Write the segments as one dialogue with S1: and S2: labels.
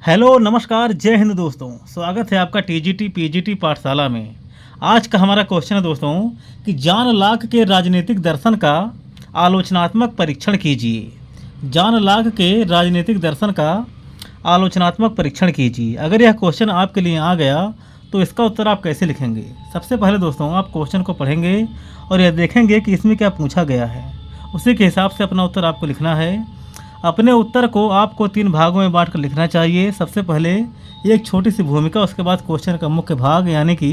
S1: Hello नमस्कार जय हिंद दोस्तों। स्वागत है आपका टीजीटी पीजीटी पाठशाला में। आज का हमारा क्वेश्चन है दोस्तों कि जॉन लॉक के राजनीतिक दर्शन का आलोचनात्मक परीक्षण कीजिए। जॉन लॉक के राजनीतिक दर्शन का आलोचनात्मक परीक्षण कीजिए। अगर यह क्वेश्चन आपके लिए आ गया तो इसका उत्तर आप कैसे लिखेंगे। सबसे पहले दोस्तों आप क्वेश्चन को पढ़ेंगे और यह देखेंगे कि इसमें क्या पूछा गया है, उसी के हिसाब से अपना उत्तर आपको लिखना है। अपने उत्तर को आपको 3 भागों में बांट कर लिखना चाहिए। सबसे पहले एक छोटी सी भूमिका, उसके बाद क्वेश्चन का मुख्य भाग यानी कि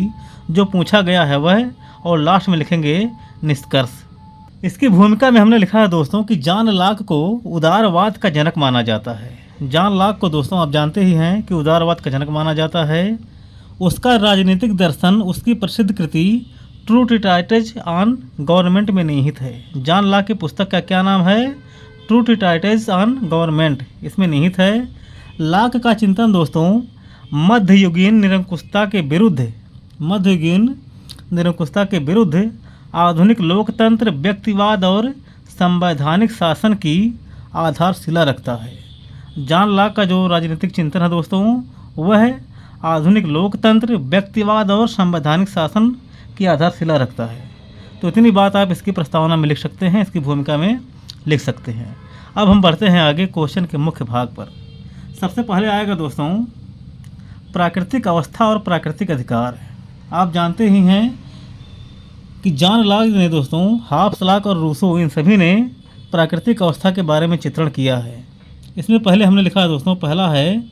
S1: जो पूछा गया है वह, और लास्ट में लिखेंगे निष्कर्ष। इसकी भूमिका में हमने लिखा है दोस्तों कि जॉन लॉक को उदारवाद का जनक माना जाता है। जॉन लॉक को दोस्तों आप जानते ही हैं कि उदारवाद का जनक माना जाता है। उसका राजनीतिक दर्शन उसकी प्रसिद्ध कृति ट्रू ट्रीटाइज ऑन गवर्नमेंट में निहित है। जॉन लॉक की पुस्तक का क्या नाम है? ट्रू ट्रीटाइज ऑन गवर्नमेंट, इसमें निहित है। लॉक का चिंतन दोस्तों मध्ययुगीन निरंकुशता के विरुद्ध आधुनिक लोकतंत्र, व्यक्तिवाद और संवैधानिक शासन की आधारशिला रखता है। जॉन लॉक का जो राजनीतिक चिंतन है दोस्तों वह आधुनिक लोकतंत्र, व्यक्तिवाद और संवैधानिक शासन की आधारशिला रखता है। तो इतनी बात आप इसकी प्रस्तावना में लिख सकते हैं, इसकी भूमिका में लिख सकते हैं। अब हम बढ़ते हैं आगे क्वेश्चन के मुख्य भाग पर। सबसे पहले आएगा दोस्तों प्राकृतिक अवस्था और प्राकृतिक अधिकार। आप जानते ही हैं कि जॉन लॉक ने दोस्तों, हॉब्स, लॉक और रूसो इन सभी ने प्राकृतिक अवस्था के बारे में चित्रण किया है। इसमें पहले हमने लिखा है दोस्तों, पहला है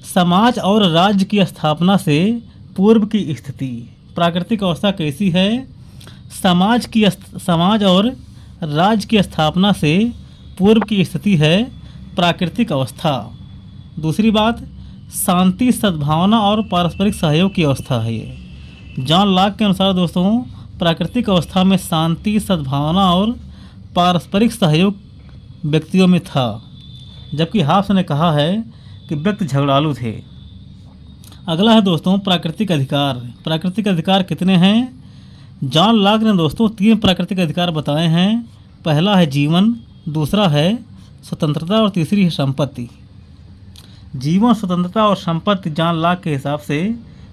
S1: समाज और राज्य की स्थापना से पूर्व की स्थिति। प्राकृतिक अवस्था कैसी है? समाज और राज्य की स्थापना से पूर्व की स्थिति है प्राकृतिक अवस्था। दूसरी बात, शांति, सद्भावना और पारस्परिक सहयोग की अवस्था है ये। जॉन लॉक के अनुसार दोस्तों प्राकृतिक अवस्था में शांति, सद्भावना और पारस्परिक सहयोग व्यक्तियों में था, जबकि हॉब्स ने कहा है कि व्यक्ति झगड़ालू थे। अगला है दोस्तों प्राकृतिक अधिकार। प्राकृतिक अधिकार कितने हैं? जॉन लॉक ने दोस्तों 3 प्राकृतिक अधिकार बताए हैं। पहला है जीवन, दूसरा है स्वतंत्रता और तीसरी है संपत्ति। जीवन, स्वतंत्रता और संपत्ति जॉन लॉक के हिसाब से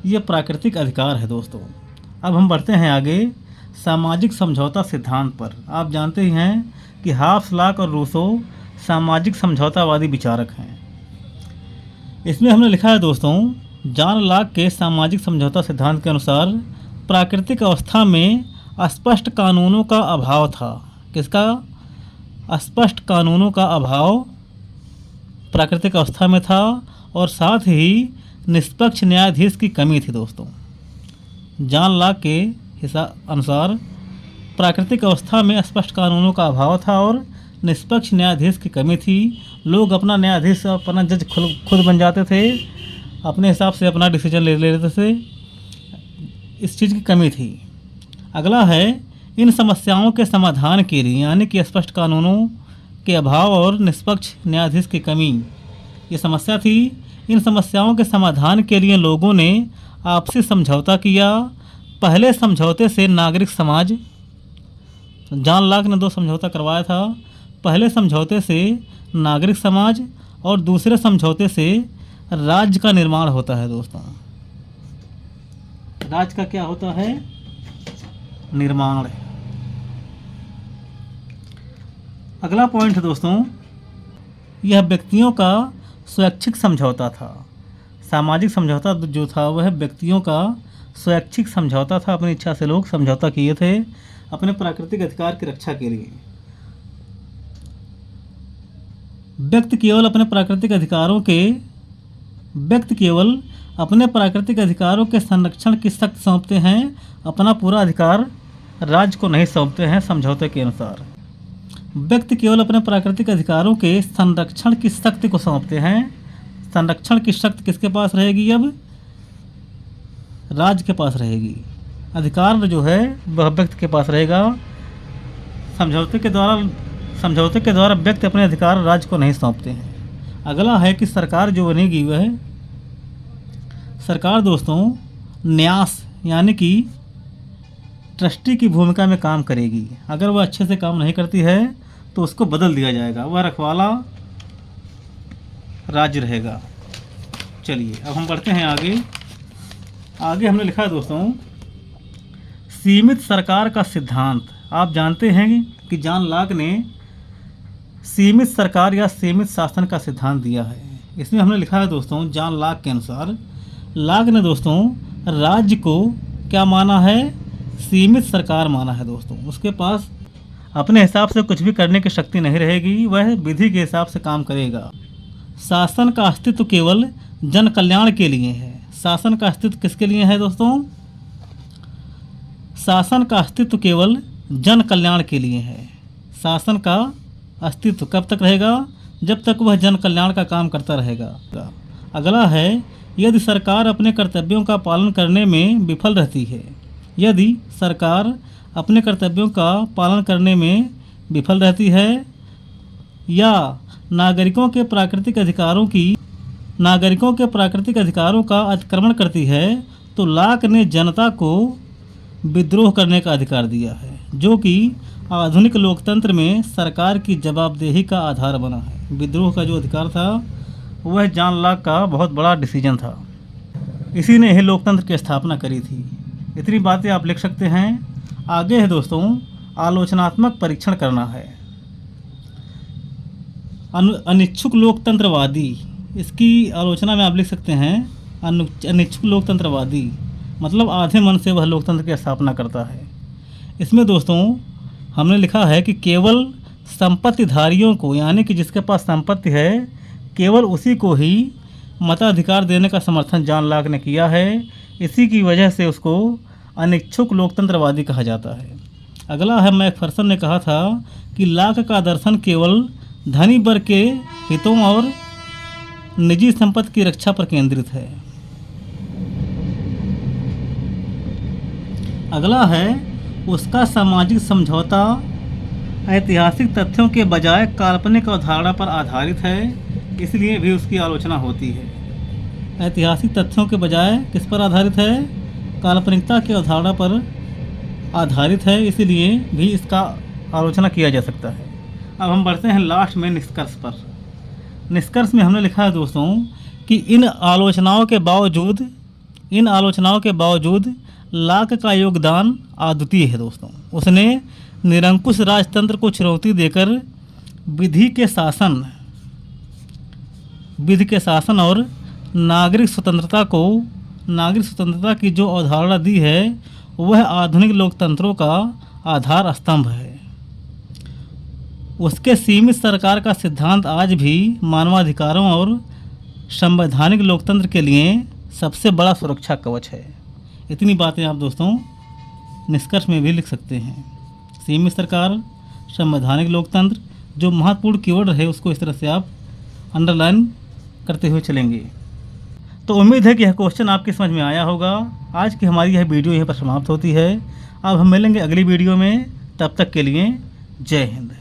S1: ये प्राकृतिक अधिकार है दोस्तों। अब हम बढ़ते हैं आगे सामाजिक समझौता सिद्धांत पर। आप जानते ही हैं कि हॉब्स, लॉक और रूसो सामाजिक समझौतावादी विचारक हैं। इसमें हमने लिखा है दोस्तों जॉन लॉक के सामाजिक समझौता सिद्धांत के अनुसार प्राकृतिक अवस्था में स्पष्ट कानूनों का अभाव था। किसका? स्पष्ट कानूनों का अभाव प्राकृतिक अवस्था में था, और साथ ही निष्पक्ष न्यायाधीश की कमी थी दोस्तों। जॉन लॉक के अनुसार प्राकृतिक अवस्था में स्पष्ट कानूनों का अभाव था और निष्पक्ष न्यायाधीश की कमी थी। लोग अपना न्यायाधीश, अपना जज खुद बन जाते थे, अपने हिसाब से अपना डिसीजन ले लेते थे। इस चीज़ की कमी थी। अगला है इन समस्याओं के समाधान के लिए, यानी कि स्पष्ट कानूनों के अभाव और निष्पक्ष न्यायाधीश की कमी, ये समस्या थी। इन समस्याओं के समाधान के लिए लोगों ने आपसी समझौता किया। पहले समझौते से नागरिक समाज, जॉन लॉक ने 2 समझौता करवाया था। पहले समझौते से नागरिक समाज और दूसरे समझौते से राज्य का निर्माण होता है दोस्तों। राज्य का क्या होता है? निर्माण। अगला पॉइंट है दोस्तों, यह व्यक्तियों का स्वैच्छिक समझौता था। सामाजिक समझौता जो था वह व्यक्तियों का स्वैच्छिक समझौता था। अपनी इच्छा से लोग समझौता किए थे अपने प्राकृतिक अधिकार की रक्षा के लिए। व्यक्ति केवल अपने प्राकृतिक अधिकारों के संरक्षण की शक्ति सौंपते हैं, अपना पूरा अधिकार राज्य को नहीं सौंपते हैं। समझौते के अनुसार व्यक्ति केवल अपने प्राकृतिक अधिकारों के संरक्षण की शक्ति को सौंपते हैं। संरक्षण की शक्ति किसके पास रहेगी? अब राज्य के पास रहेगी। अधिकार जो है वह व्यक्ति के पास रहेगा। समझौते के द्वारा व्यक्ति अपने अधिकार राज्य को नहीं सौंपते हैं। अगला है कि सरकार जो बनेगी वह सरकार दोस्तों न्यास यानी कि ट्रस्टी की भूमिका में काम करेगी। अगर वह अच्छे से काम नहीं करती है तो उसको बदल दिया जाएगा, वह रखवाला राज्य रहेगा। चलिए अब हम बढ़ते हैं आगे। आगे हमने लिखा है दोस्तों, सीमित सरकार का सिद्धांत। आप जानते हैं कि जॉन लॉक ने सीमित सरकार या सीमित शासन का सिद्धांत दिया है। इसमें हमने लिखा है दोस्तों, जॉन लॉक के अनुसार लॉक ने दोस्तों राज्य को क्या माना है, सीमित सरकार माना है दोस्तों। उसके पास अपने हिसाब से कुछ भी करने की शक्ति नहीं रहेगी, वह विधि के हिसाब से काम करेगा। शासन का अस्तित्व केवल जन कल्याण के लिए है। शासन का अस्तित्व किसके लिए है दोस्तों? शासन का अस्तित्व केवल जन कल्याण के लिए है। शासन का अस्तित्व कब तक रहेगा? जब तक वह जन कल्याण का काम करता रहेगा। अगला है, यदि सरकार अपने कर्तव्यों का पालन करने में विफल रहती है, यदि सरकार अपने कर्तव्यों का पालन करने में विफल रहती है या नागरिकों के प्राकृतिक अधिकारों का अतिक्रमण करती है, तो लॉक ने जनता को विद्रोह करने का अधिकार दिया है, जो कि आधुनिक लोकतंत्र में सरकार की जवाबदेही का आधार बना है। विद्रोह का जो अधिकार था वह जॉन लॉक का बहुत बड़ा डिसीजन था। इसी ने ही लोकतंत्र की स्थापना करी थी। इतनी बातें आप लिख सकते हैं। आगे है दोस्तों, आलोचनात्मक परीक्षण करना है। अनिच्छुक लोकतंत्रवादी, इसकी आलोचना में आप लिख सकते हैं अनिच्छुक लोकतंत्रवादी, मतलब आधे मन से वह लोकतंत्र की स्थापना करता है। इसमें दोस्तों हमने लिखा है कि केवल संपत्तिधारियों को, यानी कि जिसके पास संपत्ति है, केवल उसी को ही मताधिकार देने का समर्थन जॉन लॉक ने किया है। इसी की वजह से उसको अनिच्छुक लोकतंत्रवादी कहा जाता है। अगला है, मैकफर्सन ने कहा था कि लॉक का दर्शन केवल धनी वर्ग के हितों और निजी संपत्ति की रक्षा पर केंद्रित है। अगला है, उसका सामाजिक समझौता ऐतिहासिक तथ्यों के बजाय काल्पनिक अवधारणा पर आधारित है, इसलिए भी उसकी आलोचना होती है। ऐतिहासिक तथ्यों के बजाय किस पर आधारित है? काल्पनिकता की अवधारणा पर आधारित है, इसीलिए भी इसका आलोचना किया जा सकता है। अब हम बढ़ते हैं लास्ट में निष्कर्ष पर। निष्कर्ष में हमने लिखा है दोस्तों कि इन आलोचनाओं के बावजूद लॉक का योगदान अद्वितीय है दोस्तों। उसने निरंकुश राजतंत्र को चुनौती देकर विधि के शासन और नागरिक स्वतंत्रता की जो अवधारणा दी है, वह आधुनिक लोकतंत्रों का आधार स्तंभ है। उसके सीमित सरकार का सिद्धांत आज भी मानवाधिकारों और संवैधानिक लोकतंत्र के लिए सबसे बड़ा सुरक्षा कवच है। इतनी बातें आप दोस्तों निष्कर्ष में भी लिख सकते हैं। सीमित सरकार, संवैधानिक लोकतंत्र, जो महत्वपूर्ण कीवर्ड है उसको इस तरह से आप अंडरलाइन करते हुए चलेंगे। तो उम्मीद है कि यह क्वेश्चन आपकी समझ में आया होगा। आज की हमारी यह वीडियो यहीं पर समाप्त होती है। अब हम मिलेंगे अगली वीडियो में, तब तक के लिए जय हिंद।